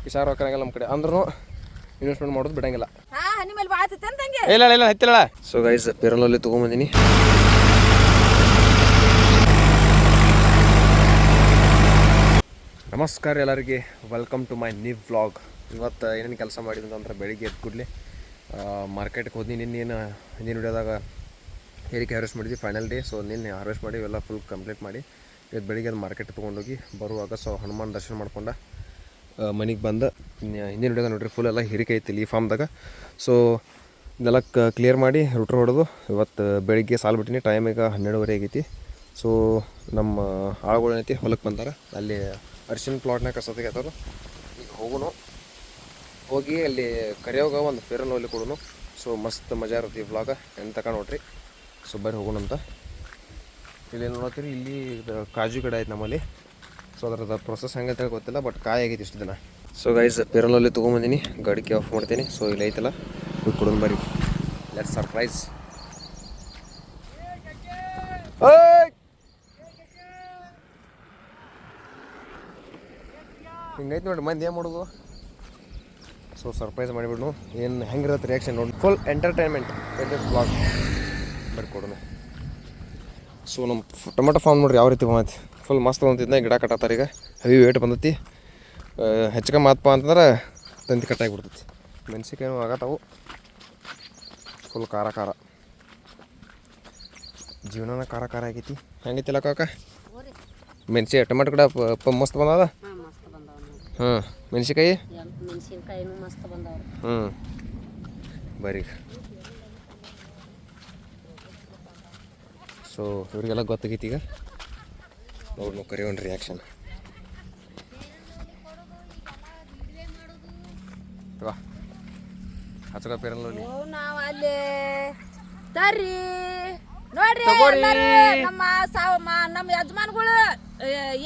ಕಿಶಾರ್ ಹಾಕಂಗಿಲ್ಲ ನಮ್ಮ ಕಡೆ ಅಂದ್ರೂ ಇನ್ವೆಸ್ಟ್ಮೆಂಟ್ ಮಾಡೋದು ಬಿಡಂಗಿಲ್ಲ. ಇಲ್ಲ ಇಲ್ಲ ಹತ್ತಿಲ್ಲ. ಸೊ ಗೈಸ್ ಪೇರಲಲ್ಲಿ ತೊಗೊಂಬಂದಿನಿ. ನಮಸ್ಕಾರ ಎಲ್ಲರಿಗೆ, welcome to my new vlog. ಇವತ್ತು ಏನೇನು ಕೆಲಸ ಮಾಡಿದ್ವಿ ಅಂದ್ರೆ ಬೆಳಿಗ್ಗೆ ಎದ್ದು ಕೂಡಲೇ ಮಾರ್ಕೆಟ್ಗೆ ಹೋದ್ನಿ. ನಿನ್ನೇನು ಹಿಂದಿನ ವಿಡಿಯೋದಾಗ ಹೇರಿಕೆ ಹಾರ್ವೆಸ್ಟ್ ಮಾಡಿದ್ವಿ ಫೈನಲ್ ಡೇ. ಸೊ ನಿನ್ನೆ ಹಾರ್ವೆಸ್ಟ್ ಮಾಡಿ ಎಲ್ಲ ಫುಲ್ ಕಂಪ್ಲೀಟ್ ಮಾಡಿ ಇವತ್ತು ಬೆಳಿಗ್ಗೆ ಅದು ಮಾರ್ಕೆಟ್ ತೊಗೊಂಡೋಗಿ ಬರುವಾಗ ಸೊ ಹನುಮಾನ್ ದರ್ಶನ ಮಾಡ್ಕೊಂಡು ಮನೆಗೆ ಬಂದು ಹಿಂದಿನ ವಿಡಿಯೋದಾಗ ನೋಡ್ರಿ ಫುಲ್ ಎಲ್ಲ ಹಿರಿಕೆ ಐತಿ ಈ ಫಾರ್ಮ್ದಾಗ. ಸೊ ಇದೆಲ್ಲ ಕ್ಲಿಯರ್ ಮಾಡಿ ರೂಟ್ರ್ ಹೊಡೆದು ಇವತ್ತು ಬೆಳಿಗ್ಗೆ ಸಾಲು ಬಿಟ್ಟಿನಿ. ಟೈಮ್ ಈಗ 12:30 ಆಗೈತಿ. ಸೊ ನಮ್ಮ ಆಳುಗಳು ಏನೈತಿ ಹೊಲಕ್ಕೆ ಬಂದಾರ. ಅಲ್ಲಿ ಅರಿಶಿನ ಪ್ಲಾಟ್ನಾಗ ಕಸತಿಗೆ ಆತರು. ಈಗ ಹೋಗೋಣ, ಹೋಗಿ ಅಲ್ಲಿ ಕರಿಯೋಗ ಒಂದು ಫೇರ್ ಅಂಡ್ ಲವ್ಲಿ ಕೊಡೋನು. ಸೊ ಮಸ್ತ್ ಮಜಾ ಇರುತ್ತೆ ಈ ವ್ಲಾಗ, ಏನು ತಗೊಂಡು ನೋಡ್ರಿ. ಸೊ ಬರ್ರಿ ಹೋಗೋಣ ಅಂತ. ಇಲ್ಲಿ ನೋಡ್ತೀರಿ, ಇಲ್ಲಿ ಕಾಜು ಗಿಡ ಐತೆ ನಮ್ಮಲ್ಲಿ. ಸೊ ಅದ್ರದ್ದು ಪ್ರೊಸೆಸ್ ಹೆಂಗೆ ಅಂತ ಗೊತ್ತಿಲ್ಲ, ಬಟ್ ಕಾಯಿ ಆಗೈತಿ ಇಷ್ಟು ದಿನ. So guys fair and lovely ತೊಗೊಂಬಂದಿನಿ, ಗಾಡಿಗೆ ಆಫ್ ಮಾಡ್ತೀನಿ. ಸೊ ಇಲ್ಲಿ ಐತಲ್ಲ ಹೋಗಿ ಕೊಡೋಣ ಬರ್ರಿ. Let's surprise. ಹಿಂಗೈತೆ ನೋಡ್ರಿ ಮಂದಿ ಏನು ಮಾಡೋದು. ಸೊ ಸರ್ಪ್ರೈಸ್ ಮಾಡಿಬಿಡ್ನು, ಏನು ಹೆಂಗಿರತ್ತೆ ರಿಯಾಕ್ಷನ್ ನೋಡಿ. ಫುಲ್ ಎಂಟರ್ಟೈನ್ಮೆಂಟ್ ವ್ಲಾಗ್ ಬರ್ರಿ ಕೊಡೋಣ. ಸೊ ನಮ್ಮ ಟೊಮೆಟೊ ಫಾರ್ಮ್ ನೋಡ್ರಿ ಯಾವ ರೀತಿ ಬಂದೈತಿ. ಫುಲ್ ಮಸ್ತ್ ಬಂತಿದ್ನ ಗಿಡ ಕಟ್ಟಾತಾರೆ. ಈಗ ಹೆವಿ ವೇಟ್ ಬಂದೈತಿ. ಹೆಚ್ಚಿಗೆ ಮಾತಪ್ಪ ಅಂತಂದ್ರೆ ತಂತಿ ಕಟ್ಟಾಗಿಬಿಡ್ತೈತಿ. ಮೆಣಸಿಕಾಯಿ ಆಗತ್ತಾವು ಫುಲ್ ಖಾರ ಖಾರ. ಜೀವನನ ಖಾರ ಖಾರ ಆಗೈತಿ. ಹೆಂಗೈತಿಲ್ಲ ಕಾಕ ಮೆಣಸಿಕಾಯಿ ಟೊಮೆಟೊ ಗಿಡ ಮಸ್ತ್ ಬಂದದ. ಹಾಂ ಮೆಣಸಿಕಾಯಿ ಬರೀ. ಸೊ ಇವ್ರಿಗೆಲ್ಲ ಗೊತ್ತಾಗೈತಿ. ಈಗ ನೋಡಿ ನಾವು ಕರಿಯೋಣ ರಿಯಾಕ್ಷನ್. ಹಚ್ಚಕ ಪೇರಲ್ಲಿ ನಾವು ಅಲ್ಲಿ ತರ್ರಿ ನೋಡ್ರಿ ನಮ್ಮ ಯಜಮಾನ್ಗಳು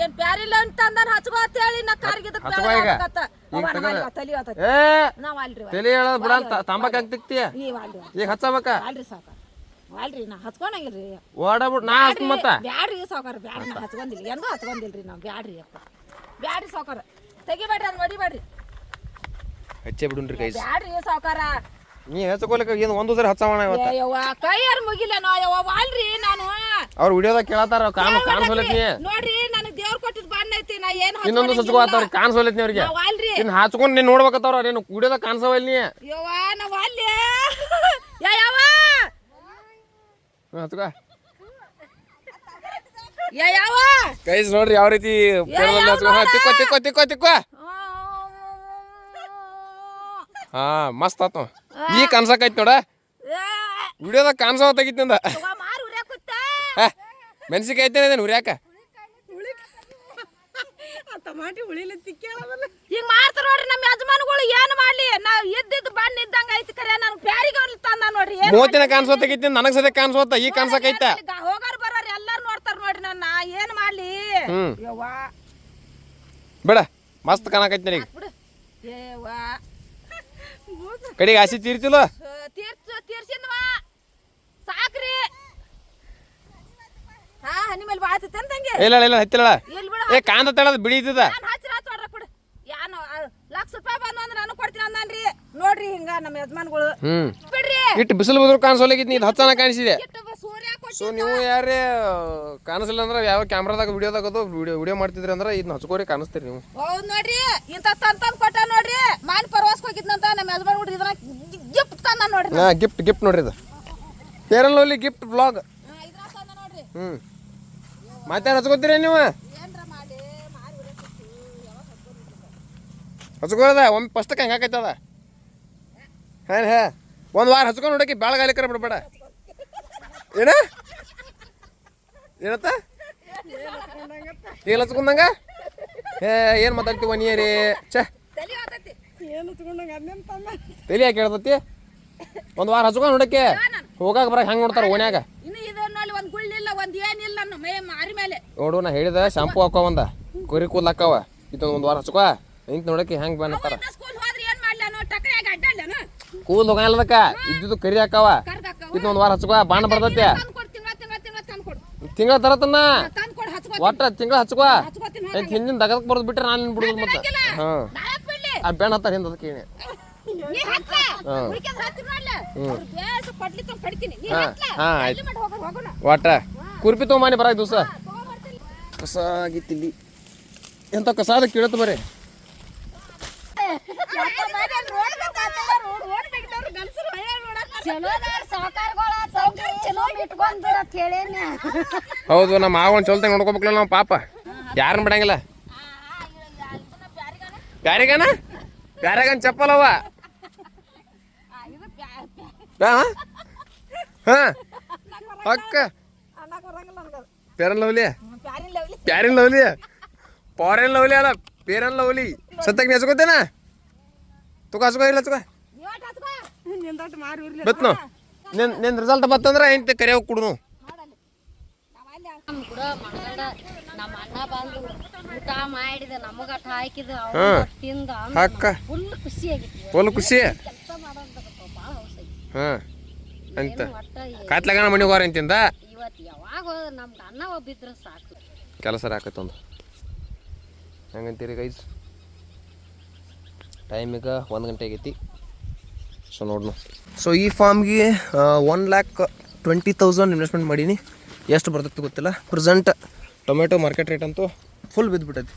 ಏನ್ ಪ್ಯಾರಿಲ್ಲ ಅಂತ ಅಂದಾನ ಹಚ್ಕೋ ಅಂತ ಹೇಳಿ ನಾ ಕಾರ್ಗಿದ ತಾಂಬಾಕ್ ಆಗ್ತಿಕ್ತಿಯ ಈಗ ಹಚ್ಚಬೇಕ ಅಲ್ರಿ ನಾ ಹಚ್ಕೊಂಡಂಗಿಲ್ರಿ. ಬ್ಯಾಡ್ರಿ ಸಾವ್ಕಾರ ಬ್ಯಾಡ್ರಿ, ನಾ ಹಚ್ಕೊಂಡಿಲ್ಲ, ಎಂದೂ ಹಚ್ಕೊಂಡಿಲ್ರಿ ನಾವು. ಬ್ಯಾಡ್ರಿ ಅಪ್ಪ ಬ್ಯಾಡ್ರಿ ಸಾವ್ಕಾರ, ತೆಗಿಬೇಡ್ರಿ ಅದು ಹೊಡಿಬೇಡ್ರಿ, ಹಚ್ಚೇ ಬಿಡುನ್ರಿ ಕೈ. ಬ್ಯಾಡ್ರಿ ಸಾವ್ಕಾರ, ನೀ ಹಚ್ಕೊಲಿಕ್ಕೆ ಏನು ಒಂದು ಸರಿ ಹಚ್ಚವಣ ಇವತ್ತು. ಯವ್ವ ಕೈಯಾರು ಮುಗಿಲೇನೋ ಯವ್ವ ಅಲ್ರಿ. ನಾನು ಅವ್ರ ವಿಡಿಯೋದಾಗ ಕೇಳತ್ತಾರ ಕಾಣಿಸೋಲೈತಿ ನೋಡ್ರಿ, ನನಗೆ ದೇವ್ರ ಕೊಟ್ಟಿದ್ ಬಣ್ಣ ಐತಿ. ನಾ ಏನು ಇನ್ನೊಂದು ಹಚ್ಕೋತಾವ್ರಿ ಕಾಣಿಸೋಲೈತಿ ಅವ್ರಿಗೆ. ಅಲ್ರಿ ಇನ್ನು ಹಚ್ಕೊಂಡು ನೀನು ನೋಡ್ಬೇಕತ್ತವ್ರ, ನೀನು ವಿಡಿಯೋದಾಗ ಕಾಣಿಸೋವಲ್ ನೀ. ಯವ್ವ ನಾವು ಅಲ್ಲಿ ಯಾವ ಹಚ್ಕೋ ಯಾವ ಕೈಸ್ ನೋಡ್ರಿ ಯಾವ ರೀತಿ ತಿಕ್ಕೋ ತಿಕ್ಕೋ ತಿಕ್ಕೋ ತಿಕ್ಕೋ. ಹಾ ಮಸ್ತ್ ಆತು. ಈಗ ಕಾಣ್ಸಕೈತಿ ನೋಡ, ವಿಡಿಯೋದಾಗ ಕಾಣಿಸೋ ತೆಗಿತಿ ನಂದ. ಮೆಣಸಿಕಾಯಿ ಐತೆ ಹುರಿಯಾಕ ಈಗ ಮಾಡ್ತಾರ ನೋಡ್ರಿ ನಮ್ಮ ಯಜಮಾನ್ಗಳು. ಏನು ಮಾಡ್ಲಿ, ನಾವ್ ಇದ್ದಿದ್ದು ಬಣ್ಣ ಇದ್ದಂಗ ಐತಿ ಖರೆ. ನಾನು ಪ್ಯಾರಿಗೆ ತಂದ ನೋಡ್ರಿ. ಮೂವತ್ತಿನ ಕಾಣಿಸೋ ತೆಗಿತಿ, ನನಗ್ ಸದ್ಯ ಕಾಣಿಸೋತ ಈಗ ಕಾಣಿಸಕೈತ. ಹೋಗಾರ ಬರೋರು ಎಲ್ಲಾರು ನೋಡ್ತಾರ ನೋಡ್ರಿ ನನ್ನ. ಏನ್ ಮಾಡ್ಲಿ ಬೇಡ, ಮಸ್ತ್ ಕಾಣಕೈತಿ ನನಗೆ. ಕಡೆಗೆ ಆಸೆ ತೀರ್ತಿಲ್ಲ, ತೀರ್ಸಿದ್ವಾ ಸಾಕ್ರಿ. ಹನಿ ಮೇಲೆ ಬಾಳ್ತೈತೆ ಅಂತಂಗೆ. ಇಲ್ಲ ಇಲ್ಲ ಹತ್ತಿಲ್ಲ. ಏ ಕಾಂತ ತಳದ ಬಿಡಿತದ. ₹1,00,000 ಬಂದು ಅಂದ್ರೆ ನಾನು ಕೊಡ್ತೀನಿ ಅಂದ್ರಿ ನೋಡ್ರಿ. ಹಿಂಗ ನಮ್ಮ ಯಜಮಾನ್ಗಳು ಬಿಡ್ರಿ. ಇಟ್ಟು ಬಿಸಿಲು ಬಂದ್ರು ಕಾಣಿಸೋಲಾಗಿತ್ತು, ನೀ ಹಚ್ಚನ ಕಾಣಿಸಿದೆ. ಸೊ ನೀವು ಯಾರೇ ಕಾಣಿಸಿಲ್ಲ ಅಂದ್ರೆ ಯಾವ ಕ್ಯಾಮ್ರಾದಾಗ ವಿಡಿಯೋದಾಗ ಅದು ವಿಡಿಯೋ ಮಾಡ್ತಿದ್ರಿ ಅಂದ್ರೆ ಇದನ್ನ ಹಚ್ಕೋರಿ ಕಾಣಿಸ್ತೀರಿ ನೀವು. ಹೌದು ನೋಡ್ರಿ, ಇಂತ ತಂದ್ ಕೊಟ್ಟ ನೋಡ್ರಿ. ಮಾನ್ ಪ್ರವಾಸಕ್ಕೆ ಹೋಗಿದ್ನಂತ ನಮ್ಮ ಯಜಮಾನ್ಗಳು ಇದನ್ನ ಗಿಫ್ಟ್ ತಂದ ನೋಡ್ರಿ. ಗಿಫ್ಟ್ ನೋಡ್ರಿ, ಇದು fair and lovely gift vlog. ಮತ್ತೆ ಹಚ್ಕೋತೀರಿ ನೀವು? ಹಚ್ಕೋದ ಒಮ್ಮೆ ಫಸ್ಟಕ್ಕೆ ಹೆಂಗೆ ಹಾಕೈತದ. ಹೇ ಒಂದು ವಾರ ಹಚ್ಕೊಂಡು ನೋಡಕ್ಕೆ ಬೆಳಗಾಲಿಕರ ಬಿಡ್ಬೇಡ. ಏನ ಏನತ್ತ ಏನ್ ಹಚ್ಕೊಂಡಂಗ? ಏನು ಮಾತಾಡ್ತೀವ ನೀರಿ? ಛೇ ತಲೆ ಯಾಕೆ ಹೇಳ್ತತಿ? ಒಂದು ವಾರ ಹಚ್ಕೊಂಡು ನೋಡಕ್ಕೆ ಹೋಗಾಕ ಬರಕ್ಕೆ ಹೆಂಗೆ ನೋಡ್ತಾರ ಓನ್ಯಾಗ. ನೋಡು ನಾ ಹೇಳಿದ ಶಾಂಪೂ ಹಾಕೋ ಒಂದ ಕುರಿ ಕೂದಲು ಹಾಕವ ಇದೊಂದು ಒಂದು ವಾರ ಹಚ್ಕೋ ಇಂತ ನೋಡಕ್ಕೆ ಹೆಂಗೆ ಬಂದಾರ. ಕೂದಲು ಹೋಗಲ್ಲದಕ್ಕ ಇದ್ದಿದ್ದು ಕರಿ ಹಾಕವ ಇದೊಂದು ವಾರ ಹಚ್ಕೋ ಬಾಣ ಬರ್ತೈತಿ. ತಿಂಗಳ ತರತನ ಒಟ್ಟ ತಿಂಗಳ ಹಚ್ಕೋ. ಹಿಂದಿನ ದಗದಕ್ಕೆ ಬರೋದು ಬಿಟ್ರೆ ನಾನು ಬಿಡುದು ಮತ್ತೆ. ಆ ಬೆಣ್ಣ ಹತ್ತಾರ ಹಿಂದೆ ಅದಕ್ಕೆ ಏನೇ ನೀ ಹತ್ತ ಹುಡುಕಿದ್ರೆ ಹತ್ತಿ ಮಾಡ್ಲ ಬೇಸ ಕೊಡ್ಲಿ ತಮ್ಮ ಪಡ್ತೀನಿ ನೀ ಹತ್ಲ ಆಯ್ತು ಮಾಡಿ ಹೋಗೋಣ ಒಟ್ಟ ಕುರ್ಪಿ ತೊಗೊಂಬಾನಿ ಬರಾಕ್ ದಿವಸ ಕಸ ಆಗಿತ್ತಿಲ್ಲಿ ಎಂತ ಕಸ ಅದ ಕೇಳತ್ತ ಬರ್ರಿ ಹೌದು ನಮ್ಮ ಮಾವ ಚೊಲ್ತಂಗ ನೋಡ್ಕೋಬೇಕಲ್ಲ ನಾವು ಪಾಪ ಯಾರನ್ನ ಬಿಡಂಗಿಲ್ಲ ಬ್ಯಾರಿಗನ ಬ್ಯಾರಿಗನ್ ಚಪ್ಪಲವ ಹಾ ಅಕ್ಕ ಪೇರನ್ ಲವ್ಲಿ ಪ್ಯಾರಿನ್ ಲವ್ಲಿ ಪಾರೆನ್ ಲವ್ಲಿ ಅಲ್ಲ ಪೇರನ್ ಲವ್ಲಿ ಸತ್ತಕ್ಕೆ ನೆಸ್ಕೋತೇನ ತುಕ ಹಸ್ಕೋ ಇಲ್ಲ ತುಕ ಬತ್ನು ನಿನ್ ರಿಸಲ್ಟ್ ಬತ್ತಂದ್ರೆ ain't ಕರಿಯಾಗ ಕುಡ್ನು ನಮ್ಮ ಅಣ್ಣ ಬಂದು ಊಟ ಮಾಡಿದ ನಮಗ ಹಾಕಿದ ತಿಂದ ಅಕ್ಕ ಫುಲ್ ಖುಷಿ ಆಗಿತ್ತು ಫುಲ್ ಖುಷಿ ಕೆಲಸ ಮಾಡೋದು ಭಾಳ ಹೌಸ್ ಹಾ ಅಂತ ಕಾತ್ಲಾಗಣ ಮನೆಗೆ ಹೋರ ಅಂತಿಂದ ಇವತ್ತು ಯಾವಾಗ ನಮ್ಗೆ ಅಣ್ಣ ಒಬ್ಬಿದ್ರೆ ಸಾಕು ಕೆಲಸ ಹಾಕತ್ತೊಂದು ಹೆಂಗಂತೀರಿ ಗೈಸ್ ಟೈಮ್ ಈಗ 1 ಗಂಟೆ ಆಗೈತಿ ಸೊ ನೋಡ್ನು ಸೊ ಈ ಫಾರ್ಮ್ಗೆ 1,20,000 ಇನ್ವೆಸ್ಟ್ಮೆಂಟ್ ಮಾಡೀನಿ ಎಷ್ಟು ಬರ್ತೈತಿ ಗೊತ್ತಿಲ್ಲ ಪ್ರೆಸೆಂಟ್ ಟೊಮೆಟೊ ಮಾರ್ಕೆಟ್ ರೇಟ್ ಅಂತೂ ಫುಲ್ ಬಿದ್ದುಬಿಟ್ಟೈತಿ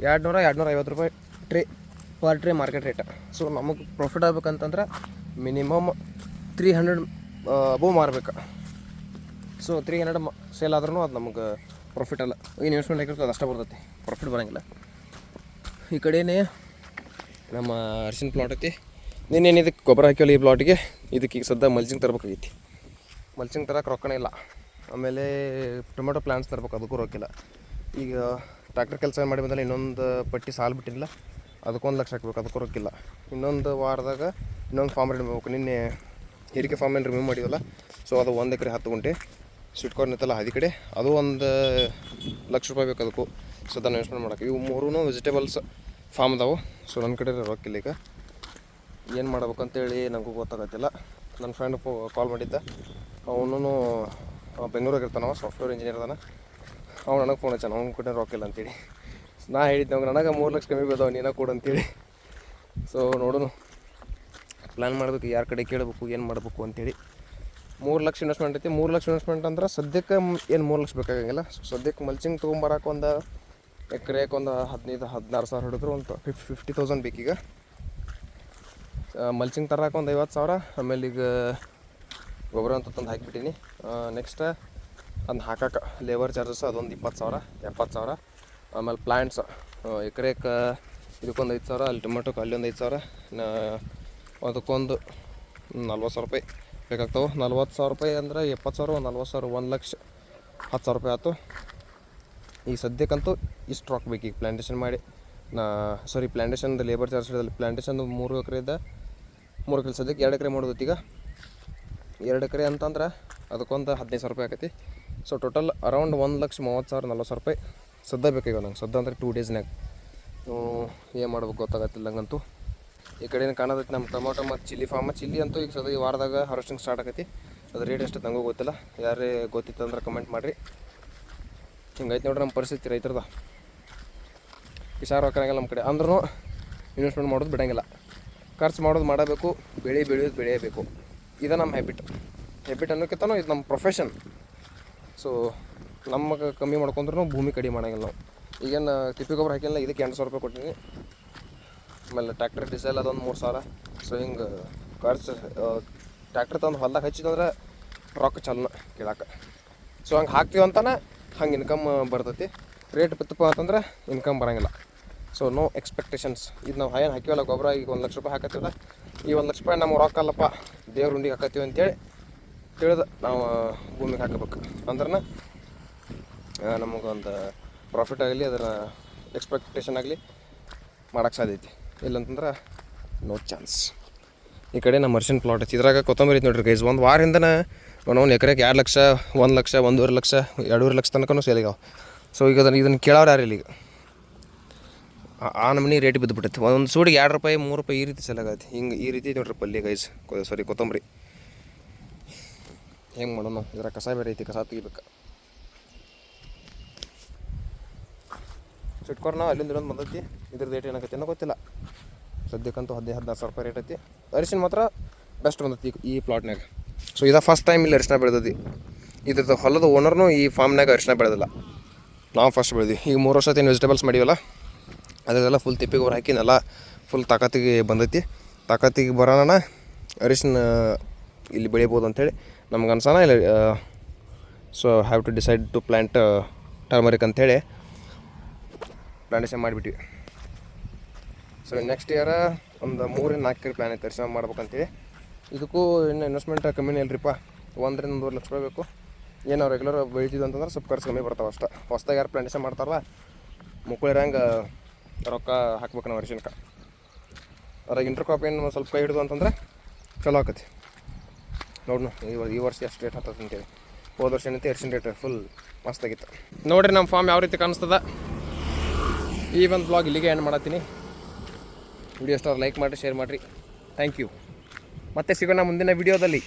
200-250 ರೂಪಾಯಿ tray per tray market rate so ನಮಗೆ ಪ್ರಾಫಿಟ್ ಆಗ್ಬೇಕಂತಂದ್ರೆ ಮಿನಿಮಮ್ 300 ಅಬೋ ಮಾರ್ಬೇಕು ಸೊ 300 ಸೇಲ್ ಆದ್ರೂ ಅದು ನಮಗೆ ಪ್ರಾಫಿಟ್ ಅಲ್ಲ ಏನು ಇನ್ವೆಸ್ಟ್ಮೆಂಟ್ ಆಗಿರ್ತದೆ ಅದು ಅಷ್ಟೇ ಬರ್ತೈತಿ ಪ್ರಾಫಿಟ್ ಬರೋಂಗಿಲ್ಲ ಈ ಕಡೆಯೇ ನಮ್ಮ ಅರಿಶಿನ ಪ್ಲಾಟ್ ಐತಿ ನೀನೇನು ಇದಕ್ಕೆ ಗೊಬ್ಬರ ಹಾಕಿವಲ್ಲ ಈ ಪ್ಲಾಟಿಗೆ ಇದಕ್ಕೆ ಈಗ ಸದ್ಯ ಮಲ್ಚಿಂಗ್ ತರಬೇಕಾಗೈತಿ ಮಲ್ಚಿಂಗ್ ತರಕ್ಕೆ ರೊಕ್ಕನೇ ಇಲ್ಲ ಆಮೇಲೆ ಟೊಮೆಟೊ ಪ್ಲಾಂಟ್ಸ್ ತರ್ಬೇಕು ಅದಕ್ಕೂ ರೊಕ್ಕಿಲ್ಲ ಈಗ ಟ್ರ್ಯಾಕ್ಟರ್ ಕೆಲಸ ಮಾಡಿ ಬಂದಲ್ಲಿ ಇನ್ನೊಂದು ಪಟ್ಟಿ ಸಾಲು ಬಿಟ್ಟಿಲ್ಲ ಅದಕ್ಕೆ 1 ಲಕ್ಷ ಹಾಕ್ಬೇಕು ಅದಕ್ಕೂ ರೊಕ್ಕಿಲ್ಲ ಇನ್ನೊಂದು ವಾರದಾಗ ಇನ್ನೊಂದು ಫಾರ್ಮ್ ರೆಡಿ ಮಾಡ್ಬೇಕು ನಿನ್ನೆ ಹಿರಿಕೆ ಫಾರ್ಮ್ ಏನು ರಿಮೂವ್ ಮಾಡಿವಲ್ಲ ಸೊ ಅದು 1 ಎಕರೆ 10 ಗುಂಟೆ ಸ್ವೀಟ್ ಕಾರ್ನ್ ಇತ್ತಲ್ಲ ಅದಿ ಕಡೆ ಅದು 1 ಲಕ್ಷ ರೂಪಾಯಿ ಬೇಕು ಅದಕ್ಕೂ ಸದಾ ಇನ್ವೆಸ್ಟ್ಮೆಂಟ್ ಮಾಡೋಕೆ ಇವು 3 ವೆಜಿಟೇಬಲ್ಸ್ ಫಾರ್ಮ್ ಅದಾವೆ ಸೊ ನನ್ನ ಕಡೆ ರೊಕ್ಕಿಲ್ಲ ಈಗ ಏನು ಮಾಡ್ಬೇಕಂತೇಳಿ ನನಗೂ ಗೊತ್ತಾಗತ್ತಿಲ್ಲ ನನ್ನ ಫ್ರೆಂಡ್ ಕಾಲ್ ಮಾಡಿದ್ದ ಅವನು ಬೆಂಗಳೂರಿಗೆ ಇರ್ತಾನವ ಸಾಫ್ಟ್ವೇರ್ ಇಂಜಿನಿಯರ್ ಅದಾನ ಅವ್ನು ನನಗೆ ಫೋನ್ ಹಚ್ಚಾನ ಅವ್ನ ಕಡೆ ರೊಕ್ಕಿಲ್ಲ ಅಂತೇಳಿ ನಾ ಹೇಳಿದ್ದೆ ನನಗೆ 3 ಲಕ್ಷ ಕಮ್ಮಿ ಬಿದ್ದಾವೆ ನೀನು ಕೊಡು ಅಂತೇಳಿ ಸೊ ನೋಡೋಣ ಪ್ಲ್ಯಾನ್ ಮಾಡಬೇಕು ಯಾರ ಕಡೆ ಕೇಳಬೇಕು ಏನು ಮಾಡಬೇಕು ಅಂತೇಳಿ 3 ಲಕ್ಷ ಇನ್ವೆಸ್ಟ್ಮೆಂಟ್ ಐತಿ 3 ಲಕ್ಷ ಇನ್ವೆಸ್ಟ್ಮೆಂಟ್ ಅಂದ್ರೆ ಸದ್ಯಕ್ಕೆ ಏನು 3 ಲಕ್ಷ ಬೇಕಾಗಂಗಿಲ್ಲ ಸದ್ಯಕ್ಕೆ ಮಲ್ಚಿಂಗ್ ತೊಗೊಂಬರಕ್ಕೆ ಒಂದು ಎಕರೆಗೆ ಒಂದು 15-16 ಸಾವಿರ ಹಿಡಿದ್ರು ಒಂದು 50,000 ಬೇಕೀಗ ಮಲ್ಚಿಂಗ್ ತರಕ್ಕೆ ಒಂದು 50,000 ಆಮೇಲೆ ಈಗ ಗೊಬ್ಬರ ಅಂತ ತಂದು ಹಾಕಿಬಿಟ್ಟೀನಿ ನೆಕ್ಸ್ಟ್ ಅದನ್ನ ಹಾಕಕ್ಕೆ ಲೇಬರ್ ಚಾರ್ಜಸ್ ಅದೊಂದು 20,000 70,000 ಆಮೇಲೆ ಪ್ಲ್ಯಾಂಟ್ಸ್ ಎಕರೆಗೆ ಇದಕ್ಕೊಂದು 5,000 ಅಲ್ಲಿ ಟೊಮೆಟೊಕ್ಕೆ ಅಲ್ಲಿ ಒಂದು 5,000 ಅದಕ್ಕೊಂದು 40,000 ರೂಪಾಯಿ ಬೇಕಾಗ್ತಾವೆ 40,000 ರೂಪಾಯಿ ಅಂದರೆ 70,000 40,000 1,10,000 ರೂಪಾಯಿ ಆಯ್ತು ಈಗ ಸದ್ಯಕ್ಕಂತೂ ಇಷ್ಟು ರೊಕ್ಕ ಬೇಕು ಈಗ ಪ್ಲ್ಯಾಂಟೇಷನ್ ಮಾಡಿ ಪ್ಲ್ಯಾಂಟೇಷನ್ದು ಲೇಬರ್ ಚಾರ್ಜ್ ಹಿಡಿದಲ್ಲಿ ಪ್ಲ್ಯಾಂಟೇಷನ್ದು 3 ಎಕರೆದ 3 ಎಕರೆ ಸದ್ಯಕ್ಕೆ 2 ಎಕರೆ ಮಾಡೋದು ಈಗ 2 ಎಕರೆ ಅಂತಂದ್ರೆ ಅದಕ್ಕೊಂದು 15,000 ರೂಪಾಯಿ ಆಕೈತಿ ಸೊ ಟೋಟಲ್ ಅರೌಂಡ್ 1,30,000 40,000 ರೂಪಾಯಿ ಸದ್ಯ ಬೇಕೀಗ ನಂಗೆ ಸದ್ಯ ಅಂದ್ರೆ 2 ಡೇಸ್ನಾಗ ಏನು ಮಾಡ್ಬೇಕು ಗೊತ್ತಾಗತ್ತಿಲ್ಲ ನಂಗಂತೂ ಈ ಕಡೆಯಿಂದ ಕಾಣೋದೈತಿ ನಮ್ಮ ಟೊಮೊಟೊ ಮತ್ತು ಚಿಲ್ಲಿ ಫಾರ್ಮ್ ಚಿಲ್ಲಿ ಅಂತೂ ಈಗ ಸದ್ಯ ಈ ವಾರದಾಗ ಹಾರ್ವೆಸ್ಟಿಂಗ್ ಸ್ಟಾರ್ಟ್ ಆಗೈತಿ ಅದು ರೇಟ್ ಎಷ್ಟು ನನಗೂ ಗೊತ್ತಿಲ್ಲ ಯಾರೇ ಗೊತ್ತಿತ್ತು ಅಂದ್ರೆ ಕಮೆಂಟ್ ಮಾಡಿರಿ ಹಿಂಗೈತೆ ನೋಡ್ರಿ ನಮ್ಮ ಪರಿಸ್ಥಿತಿ ರೈತರದ ಕಿಸಾರು ಹಾಕಂಗಿಲ್ಲ ನಮ್ಮ ಕಡೆ ಅಂದ್ರೂ ಇನ್ವೆಸ್ಟ್ಮೆಂಟ್ ಮಾಡೋದು ಬಿಡೋಂಗಿಲ್ಲ ಖರ್ಚು ಮಾಡೋದು ಮಾಡಬೇಕು ಬೆಳೆಯೋದು ಬೆಳೆಯಬೇಕು ಇದು ನಮ್ಮ ಹ್ಯಾಬಿಟ್ ಅನ್ನೋಕ್ಕಿಂತನೂ ಇದು ನಮ್ಮ ಪ್ರೊಫೆಷನ್ ಸೊ ನಮಗೆ ಕಮ್ಮಿ ಮಾಡ್ಕೊಂಡ್ರೂ ಭೂಮಿ ಕಡಿಮೆ ಮಾಡೋಂಗಿಲ್ಲ ನಾವು ಈಗೇನು ತಿಪ್ಪಿ ಗೊಬ್ಬರ ಹಾಕಿಲ್ಲ ಇದಕ್ಕೆ 800 ರೂಪಾಯಿ ಕೊಟ್ಟಿನಿ ಆಮೇಲೆ ಟ್ಯಾಕ್ಟರ್ ಡೀಸೆಲ್ ಅದೊಂದು 3,000 ಸೊ ಹಿಂಗೆ ಖರ್ಚು ಟ್ಯಾಕ್ಟರ್ ತಂದು ಹೊಲ್ದಾಗ ಹಚ್ಚಿದಂದ್ರೆ ರೊಕ್ಕ ಚಲನ ಕೇಳಕ್ಕೆ ಸೊ ಹಂಗೆ ಹಾಕ್ತೀವಿ ಅಂತಾನೆ ಹಂಗೆ ಇನ್ಕಮ್ ಬರ್ತೈತಿ ರೇಟ್ ಬಿತ್ತಪ್ಪ ಅಂತಂದ್ರೆ ಇನ್ಕಮ್ ಬರೋಂಗಿಲ್ಲ ಸೊ ನೋ ಎಕ್ಸ್ಪೆಕ್ಟೇಷನ್ಸ್ ಇದು ನಾವು ಏನು ಹಾಕಿವಲ್ಲ ಗೊಬ್ಬರ ಈಗ 1 ಲಕ್ಷ ರೂಪಾಯಿ ಹಾಕತ್ತೀವಲ್ಲ ಈ 1 ಲಕ್ಷ ರೂಪಾಯಿ ನಮಗೆ ರೊಕ್ಕ ಅಲ್ಲಪ್ಪ ದೇವ್ರ ಹುಂಡಿಗೆ ಹಾಕತ್ತೀವಿ ಅಂತೇಳಿ ತಿಳಿದು ನಾವು ಭೂಮಿಗೆ ಹಾಕಬೇಕು ಅಂದ್ರೆ ನಮಗೊಂದು ಪ್ರಾಫಿಟ್ ಆಗಲಿ ಅದರ ಎಕ್ಸ್ಪೆಕ್ಟೇಷನ್ ಆಗಲಿ ಮಾಡೋಕ್ಕೆ ಸಾಧ್ಯ ಐತಿ ಇಲ್ಲಂತಂದ್ರೆ ನೋ ಚಾನ್ಸ್ ಈ ಕಡೆ ನಮ್ಮ ಅರ್ಶಿನ ಪ್ಲಾಟ್ ಐತಿ ಇದ್ರಾಗ ಕೊತ್ತಂಬರಿ ಐತಿ ನೋಡ್ರಿ ಗೈಸ್ ಒಂದು ವಾರದಿಂದನೇ ಒಂದು ಎಕರೆಗೆ 2 ಲಕ್ಷ 1 ಲಕ್ಷ 1.5 ಲಕ್ಷ 2.5 ಲಕ್ಷ ತನಕನೂ ಸೇಲ್ ಆಗ್ಯಾವ ಸೊ ಈಗ ಇದನ್ನು ಕೇಳೋರು ಯಾರಿಲ್ಲ ಈಗ ಆ ನಮೂನಿ ರೇಟ್ ಬಿದ್ದುಬಿಟ್ಟೈತಿ ಒಂದು ಸೂಡಿಗೆ 2 ರೂಪಾಯಿ 3 ರೂಪಾಯಿ ಈ ರೀತಿ ಸೇಲ್ ಆಗೈತಿ ಹಿಂಗೆ ಈ ರೀತಿ ನೋಡ್ರಿ ಪಲ್ಯ ಗೈಸ್ ಕೊತ್ತಂಬರಿ ಹೆಂಗೆ ಮಾಡೋಣ ಇದ್ರ ಕಸ ಬೇರೆ ಐತಿ ಕಸ ತೆಗಿಬೇಕು ಸಿಟ್ಕೋರ್ ನಾವು ಅಲ್ಲಿಂದ ಇನ್ನೊಂದು ಬಂದೈತಿ ಇದ್ರ ರೇಟ್ ಏನಾಗೈತಿ ಅನ್ನೋ ಗೊತ್ತಿಲ್ಲ ಸೊ ಸದ್ಯಕ್ಕಂತೂ 15,000-16,000 ರೂಪಾಯಿ ರೇಟ್ ಐತಿ. ಅರಿಶಿನ ಮಾತ್ರ ಬೆಸ್ಟ್ ಬಂದೈತಿ ಈ ಪ್ಲಾಟ್ನಾಗ. ಸೊ ಇದು ಫಸ್ಟ್ ಟೈಮ್ ಇಲ್ಲಿ ಅರಿಶಿನ ಬೆಳೆದೈತಿ. ಇದ್ರದ್ದು ಹೊಲದ ಓನರ್ನು ಈ ಫಾರ್ಮ್ನಾಗ ಅರಿಶಿನ ಬೆಳೆದಿಲ್ಲ, ನಾವು ಫಸ್ಟ್ ಬೆಳೆದ್ವಿ. ಈಗ 3 ವರ್ಷ ಏನು ವೆಜಿಟೇಬಲ್ಸ್ ಮಾಡಿವಲ್ಲ, ಅದೆಲ್ಲ ಫುಲ್ ತಿಪ್ಪಿ ಗೊಬ್ಬರ ಹಾಕಿನೆಲ್ಲ ಫುಲ್ ತಾಕತ್ತಿಗೆ ಬಂದೈತಿ. ತಾಕತ್ತಿಗೆ ಬರೋಣ ಅರಿಶಿನ ಇಲ್ಲಿ ಬೆಳಿಬೋದು ಅಂಥೇಳಿ ನಮ್ಗೆ ಅನ್ಸೋಣ. ಇಲ್ಲ so have to decide to plant turmeric ಅಂಥೇಳಿ ಪ್ಲಾಂಟೇಶನ್ ಮಾಡಿಬಿಟ್ವಿ. ಸೊ ನೆಕ್ಸ್ಟ್ ಇಯರ್ ಒಂದು 3-4 ಎಕರೆ ಪ್ಲ್ಯಾನ್ ಐತೆ ಅರಿಶಿನ ಮಾಡ್ಬೇಕಂತೇಳಿ. ಇದಕ್ಕೂ ಇನ್ನು ಇನ್ವೆಸ್ಟ್ಮೆಂಟ್ ಕಮ್ಮಿನೇ ಇಲ್ಲರಿಪ್ಪ, 1-1.5 ಲಕ್ಷ ರೂಪಾಯಿ ಬೇಕು. ಏನು ನಾವು ರೆಗ್ಯುಲರ್ ಬೆಳಿತಿದ್ವಿ ಅಂತಂದ್ರೆ ಸ್ವಲ್ಪ ಖರ್ಚು ಕಮ್ಮಿ ಬರ್ತಾವೆ ಅಷ್ಟೇ. ಹೊಸ್ದಾಗಿ ಯಾರು ಪ್ಲಾಂಟೇಶನ್ ಮಾಡ್ತಾರಲ್ಲ ಮುಕ್ಕಳಿರಂಗೆ ರೊಕ್ಕ ಹಾಕ್ಬೇಕು ನಾವು ಅರಿಶಿನಕ್ಕೆ. ಅದ್ರಾಗ ಇಂಟರ್ ಕ್ರಾಪ್ ಏನು ಸ್ವಲ್ಪ ಕೈ ಹಿಡಿದು ಅಂತಂದ್ರೆ ಚಲೋ ಆಕತಿ. ನೋಡ್ನು ಈ ವರ್ಷ ಎಷ್ಟು ರೇಟ್ ಹತ್ತದ ಅಂತೇಳಿ. ಹೋದ ವರ್ಷ ಏನಂತೆ ಅರಿಶಿನ ರೇಟ್ ಫುಲ್ ಮಸ್ತಾಗಿತ್ತು. ನೋಡಿರಿ ನಮ್ಮ ಫಾರ್ಮ್ ಯಾವ ರೀತಿ ಕಾಣಿಸ್ತದ. ಈ ಒಂದು ಬ್ಲಾಗ್ ಇಲ್ಲಿಗೆ ಎಂಡ್ ಮಾಡತ್ತೀನಿ. ವಿಡಿಯೋ ಇಷ್ಟ ಲೈಕ್ ಮಾಡಿರಿ, ಶೇರ್ ಮಾಡಿರಿ. Thank you. ಮತ್ತೆ ಸಿಗೋಣ ಮುಂದಿನ ವಿಡಿಯೋದಲ್ಲಿ.